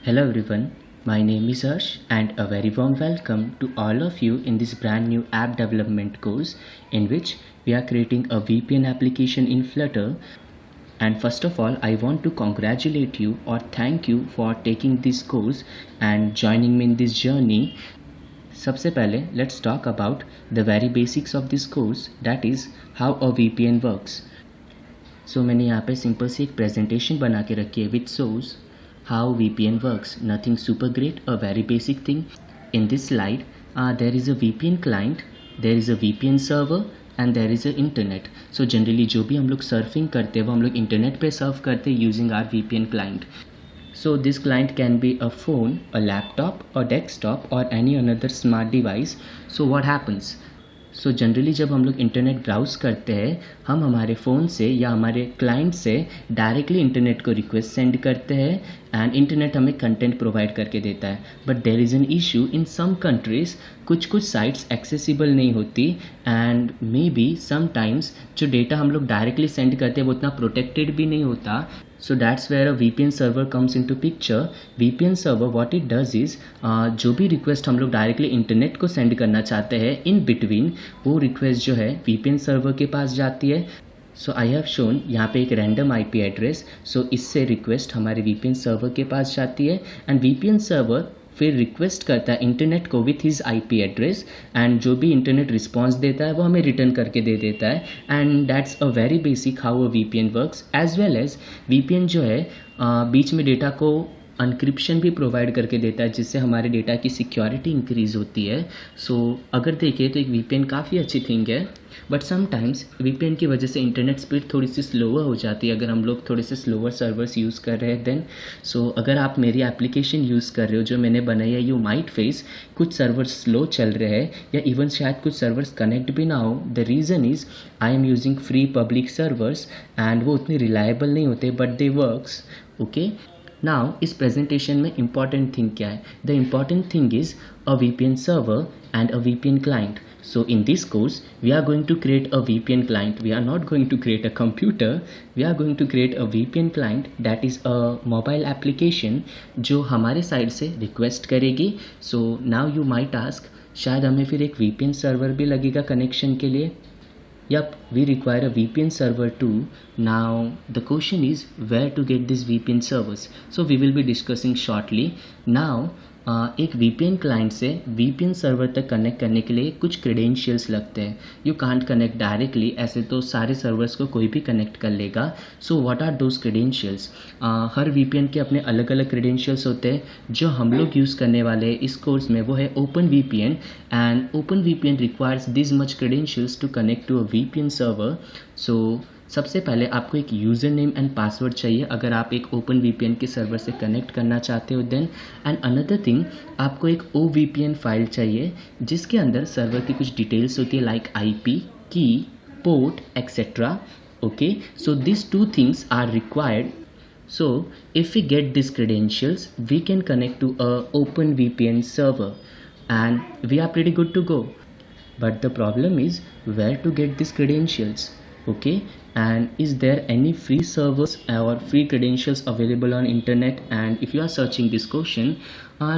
Hello everyone, my name is Harsh and a very warm welcome to all of you in this brand new app development course in which we are creating a VPN application in Flutter. And first of all, I want to congratulate you or thank you for taking this course and joining me in this journey. सबसे पहले let's talk about the very basics of this course, that is how a VPN works. So मैंने यहाँ पे simple सी एक presentation बना के रखी है which shows how VPN works. Nothing super great, a very basic thing. In this slide, there is a VPN client, there is a VPN server and there is a internet. So generally जो भी हम लोग surfing करते हैं वो हम लोग internet पे सर्फ करते हैं using our VPN client. So this client can be a phone, a laptop, a desktop or any another smart device. So what happens? So generally जब हम लोग इंटरनेट ब्राउज़ करते हैं हम हमारे फ़ोन से या हमारे क्लाइंट से डायरेक्टली इंटरनेट को रिक्वेस्ट सेंड करते हैं एंड इंटरनेट हमें कंटेंट प्रोवाइड करके देता है. But there is an issue in some countries, कुछ साइट्स एक्सेसिबल नहीं होती एंड मे बी समटाइम्स जो डेटा हम लोग डायरेक्टली सेंड करते हैं वो उतना प्रोटेक्टेड भी नहीं होता. So that's where a VPN server comes into picture. VPN server what it does is जो भी रिक्वेस्ट हम लोग डायरेक्टली इंटरनेट को सेंड करना चाहते हैं इन बिटवीन वो रिक्वेस्ट जो है VPN सर्वर के पास जाती है. सो आई हैव शोन यहाँ पे एक रैंडम IP एड्रेस. सो इससे रिक्वेस्ट हमारे VPN सर्वर के पास जाती है एंड VPN सर्वर फिर रिक्वेस्ट करता है इंटरनेट को with his IP address and जो भी इंटरनेट रिस्पॉन्स देता है वो हमें रिटर्न करके दे देता है. And that's a very basic how a VPN works. As well as VPN जो है बीच में डेटा को अनक्रिप्शन भी प्रोवाइड करके देता है जिससे हमारे डेटा की सिक्योरिटी इंक्रीज़ होती है. सो अगर देखें तो एक VPN काफ़ी अच्छी थिंग है बट समटाइम्स VPN की वजह से इंटरनेट स्पीड थोड़ी सी स्लोअर हो जाती है अगर हम लोग थोड़े से स्लोअर सर्वर्स यूज़ कर रहे हैं देन. सो अगर आप मेरी एप्लीकेशन यूज़ कर रहे हो जो मैंने बनाई है यू माइट फेस कुछ सर्वर्स स्लो चल रहे हैं या इवन शायद कुछ सर्वर्स कनेक्ट भी ना हो. The reason is I am using free public servers and वो उतने रिलायबल नहीं होते but they works. Okay, now इस प्रेजेंटेशन में इम्पॉर्टेंट थिंग क्या है? The important thing is a VPN server and a VPN client. So in this course we are going to create a VPN client. We are not going to create a computer, we are going to create a VPN client that is a mobile application जो हमारे side से request करेगी. So now you might ask शायद हमें फिर एक VPN server भी लगेगा कनेक्शन के लिए. Yup, we require a VPN server too. Now the question is where to get these VPN servers. So we will be discussing shortly. Now एक VPN client से VPN सर्वर तक connect करने के लिए कुछ क्रेडेंशियल्स लगते हैं. यू कांट कनेक्ट डायरेक्टली, ऐसे तो सारे सर्वर्स को कोई भी कनेक्ट कर लेगा. So what are those credentials? हर VPN के अपने अलग अलग क्रेडेंशियल्स होते हैं. जो हम लोग यूज़ करने वाले इस कोर्स में वो है OpenVPN and OpenVPN requires this much credentials to connect to a VPN server. So सबसे पहले आपको एक यूज़र नेम एंड पासवर्ड चाहिए अगर आप एक OpenVPN के सर्वर से कनेक्ट करना चाहते हो देन. एंड अनदर थिंग, आपको एक OVPN फाइल चाहिए जिसके अंदर सर्वर की कुछ डिटेल्स होती है like IP, key, port etcetera. Okay, so this two things are required. So if we get these credentials we can connect to a OpenVPN server and we are pretty good to go. But the problem is where to get these credentials. Okay, and is there any free servers or free credentials available on internet? And if you are searching this question,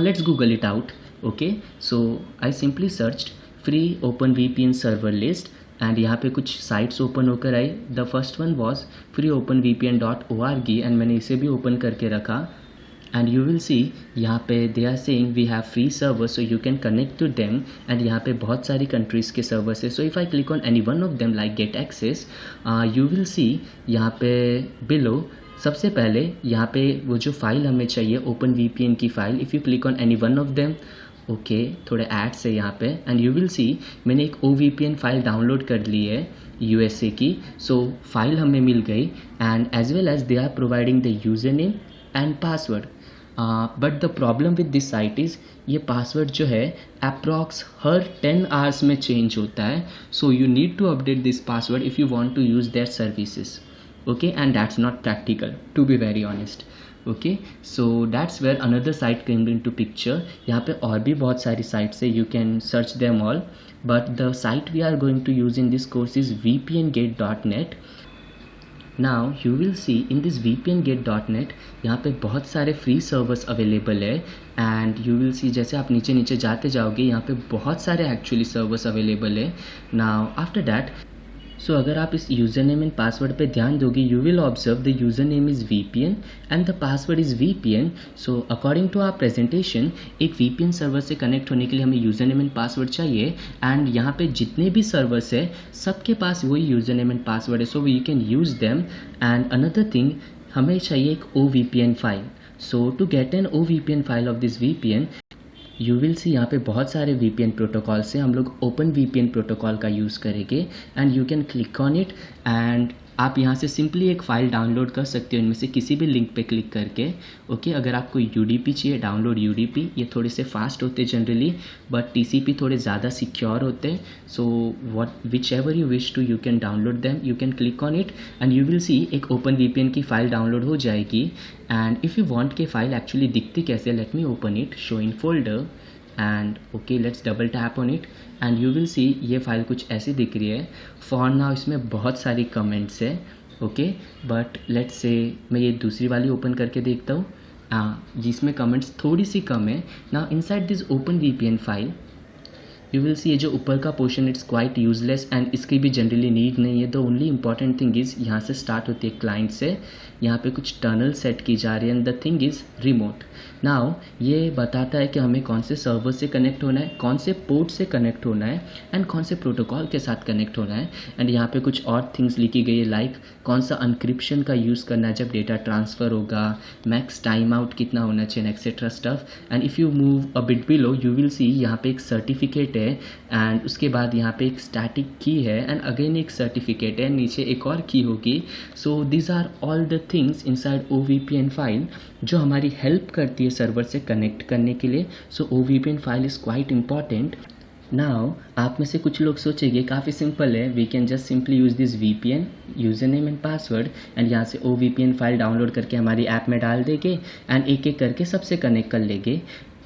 let's Google it out. Okay, so I simply searched free OpenVPN server list and यहाँ पे कुछ sites open होकर आई. The first one was freeopenvpn.org and मैंने इसे भी open करके रखा एंड यू विल सी यहाँ पे they are saying we have free server so you can connect to them. And यहाँ पे बहुत सारी कंट्रीज़ के सर्वर्स है. So if I click on any one of them like get access you will see यहाँ पे below सबसे पहले यहाँ पे वो जो फाइल हमें चाहिए OpenVPN की file. If you click on any one of them, okay, थोड़े एड्स है यहाँ पे एंड यू विल सी मैंने एक OVPN फाइल डाउनलोड कर ली है USA की. सो फाइल हमें मिल गई and as well as they are providing the user name and password. But the problem with this site is ये पासवर्ड जो है अप्रॉक्स हर 10 आवर्स में चेंज होता है. So you need to update this password if you want to use their services. Okay, and that's not practical to be very honest. Okay, so that's where another site came in to picture. यहाँ पे और भी बहुत सारी sites है, you can search them all but the site we are going to use in this course is vpngate.net. Now you will see in this vpngate.net यहाँ पे बहुत सारे फ्री सर्वर्स अवेलेबल है एंड यू विल सी जैसे आप नीचे नीचे जाते जाओगे यहाँ पे बहुत सारे एक्चुअली सर्वर्स अवेलेबल है. नाउ आफ्टर दैट सो अगर आप इस यूज़र नेम एंड पासवर्ड पे ध्यान दोगे you will observe the user name is VPN and the password is VPN. So according to our presentation एक VPN सर्वर से connect होने के लिए हमें यूज़र नेम एंड पासवर्ड चाहिए एंड यहाँ पे जितने भी सर्वर्स है सबके पास वही यूज़र नेम एंड पासवर्ड है, so we can use them. And another thing हमें चाहिए एक OVPN file. So to get an OVPN file of this VPN you will see यहाँ पे बहुत सारे VPN प्रोटोकॉल से हम लोग ओपन VPN प्रोटोकॉल का यूज़ करेंगे and you can click on it and आप यहाँ से सिंपली एक फ़ाइल डाउनलोड कर सकते हो इनमें से किसी भी लिंक पे क्लिक करके. ओके अगर आपको UDP चाहिए डाउनलोड UDP, ये थोड़े से फास्ट होते जनरली बट TCP थोड़े ज़्यादा सिक्योर होते. So what whichever you wish to you can download them, you can click on it and you will see एक ओपन VPN की फ़ाइल डाउनलोड हो जाएगी. एंड इफ़ यू वांट के file actually दिखती कैसे, let me open it, show in folder and okay let's double tap on it and you will see ये file कुछ ऐसी दिख रही है. फॉर नाउ इसमें बहुत सारी कमेंट्स है. ओके बट लेट्स से मैं ये दूसरी वाली ओपन करके देखता हूँ जिसमें कमेंट्स थोड़ी सी कम है. Now inside this open VPN file you will see ये जो ऊपर का portion it's quite useless and इसकी भी जनरली नीड नहीं है. The only important thing is यहाँ से स्टार्ट होती है क्लाइंट से, यहाँ पे कुछ टनल सेट की जा रही है and the thing is remote. Now ये बताता है कि हमें कौन से सर्वर से कनेक्ट होना है, कौन से पोर्ट से कनेक्ट होना है एंड कौन से प्रोटोकॉल के साथ कनेक्ट होना है. एंड यहाँ पे कुछ और थिंग्स लिखी गई है लाइक कौन सा अनक्रिप्शन का यूज़ करना है जब डेटा ट्रांसफ़र होगा, मैक्स टाइम आउट कितना होना चाहिए etcetera stuff. And if you move a bit below you will see यहाँ पे एक सर्टिफिकेट है एंड उसके बाद यहाँ पे एक स्टैटिक की है एंड अगेन एक सर्टिफिकेट है, नीचे एक और की होगी. So this are all the things inside OVPN file जो हमारी हेल्प करती है सर्वर से कनेक्ट करने के लिए. So OVPN file is quite important. Now आप में से कुछ लोग सोचेंगे काफ़ी सिंपल है, we can just simply use this VPN user name and password and यहाँ से OVPN फाइल डाउनलोड करके हमारी ऐप में डाल देंगे एंड एक एक करके सबसे कनेक्ट कर लेंगे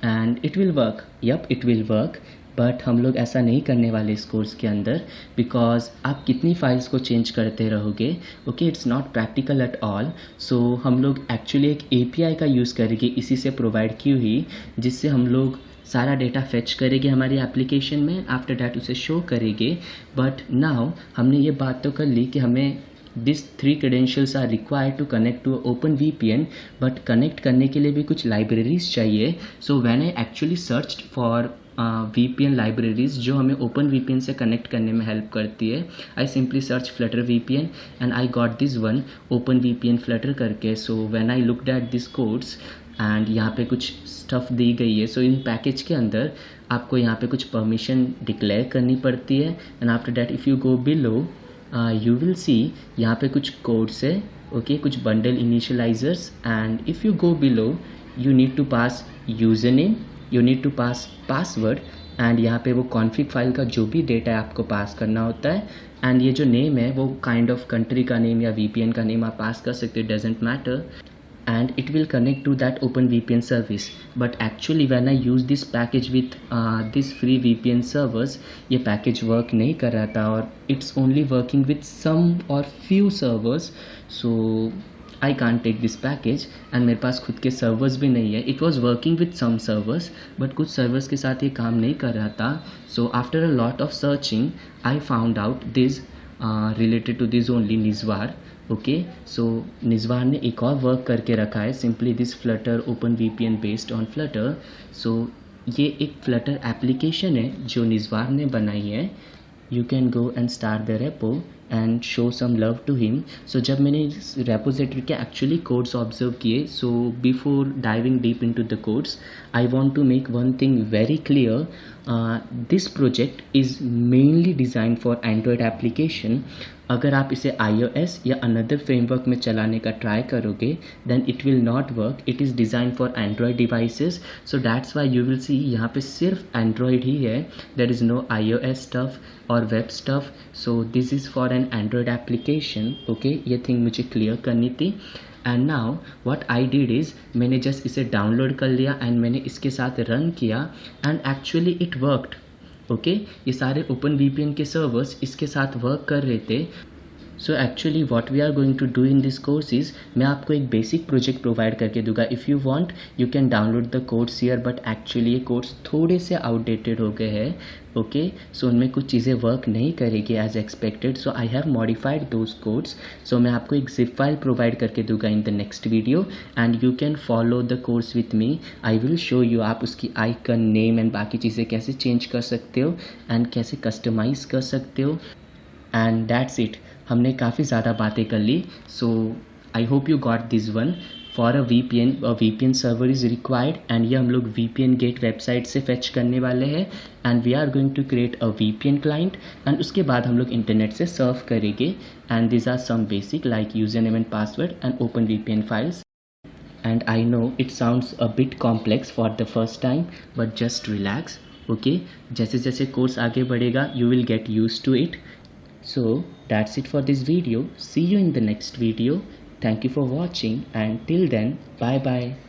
and it will work. Yup it will work but हम लोग ऐसा नहीं करने वाले इस कोर्स के अंदर बिकॉज आप कितनी फाइल्स को चेंज करते रहोगे. Okay it's not practical at all. So हम लोग एक्चुअली एक API का यूज़ करेंगे इसी से प्रोवाइड की हुई, जिससे हम लोग सारा डेटा फेच करेंगे हमारी एप्लीकेशन में, आफ्टर डैट उसे शो करेंगे. बट नाउ हमने ये बात तो कर ली कि हमें this 3 credentials are required to connect to open VPN but connect करने के लिए भी कुछ लाइब्रेरीज चाहिए. So when I actually searched for VPN libraries जो हमें ओपन VPN से कनेक्ट करने में हेल्प करती है, I simply search Flutter VPN and I got this one open VPN Flutter करके. सो when I looked at this codes and यहाँ पे कुछ स्टफ़ दी गई है. सो इन पैकेज के अंदर आपको यहाँ पे कुछ परमिशन डिक्लेयर करनी पड़ती है and after that if you go below you will see यहाँ पे कुछ कोड्स है. ओके कुछ bundle initializers and if you go below you need to pass user name, you need to pass password and यहाँ पे वो config file का जो भी डेटा है आपको पास करना होता है. एंड ये जो नेम है वो काइंड ऑफ कंट्री का नेम या VPN का नेम आप पास कर सकते हो, doesn't matter. And it will connect to that open VPN service. But actually when I use this package with this free VPN servers, ये package work नहीं कर रहा था और it's only working with some or few servers. So I can't take this package and मेरे पास खुद के servers भी नहीं है. It was working with some servers but कुछ servers के साथ ये काम नहीं कर रहा था. So after a lot of searching I found out this related to this only Nizwar. Okay so Nizwar ने एक और वर्क करके रखा है, simply this flutter open VPN based on flutter. So ये एक फ्लटर एप्लीकेशन है जो निज़वार ने बनाई है. You can go and start the repo and show some love to him. So जब मैंने इस रेपोजिटरी के एक्चुअली कोड्स ऑब्जर्व किए, so before diving deep into the codes I want to make one thing very clear. This project is mainly design for android application. अगर आप इसे iOS या another framework में चलाने का ट्राई करोगे then it will not work. It is design for android devices. So that's why you will see यहाँ पे सिर्फ एंड्रॉयड ही है, there is no iOS stuff और web stuff. So this is for an android application. Okay ये thing मुझे clear करनी थी. And now what I did is मैंने जस्ट इसे डाउनलोड कर लिया एंड मैंने इसके साथ रन किया and actually it worked. Okay ये सारे ओपन VPN के सर्वर्स इसके साथ वर्क कर रहे थे. So actually what we are going to do in this course is मैं आपको एक बेसिक प्रोजेक्ट प्रोवाइड करके दूंगा. If you want you can download the codes here, but actually ये कोड्स थोड़े से आउटडेटेड हो गए हैं. ओके, सो उनमें कुछ चीज़ें वर्क नहीं करेगी as expected, so I have modified those codes. So मैं आपको एक जिप फाइल प्रोवाइड करके दूंगा in the next video and you can follow the course with me. I will show you आप उसकी आइकन, नेम एंड बाकी चीज़ें कैसे चेंज कर सकते हो एंड कैसे कस्टमाइज़ कर सकते हो. And that's it. हमने काफ़ी ज़्यादा बातें कर ली. So I hope you got this one. For a VPN server is required and ये हम लोग VPN गेट वेबसाइट से फेच करने वाले हैं and we are going to create a VPN client and उसके बाद हम लोग इंटरनेट से सर्व करेंगे. And this are some basic like user name and password and open VPN files. And I know it sounds a bit complex for the first time, but just relax. Okay, जैसे जैसे course आगे बढ़ेगा you will get used to it. So that's it for this video. See you in the next video. Thank you for watching and till then bye bye.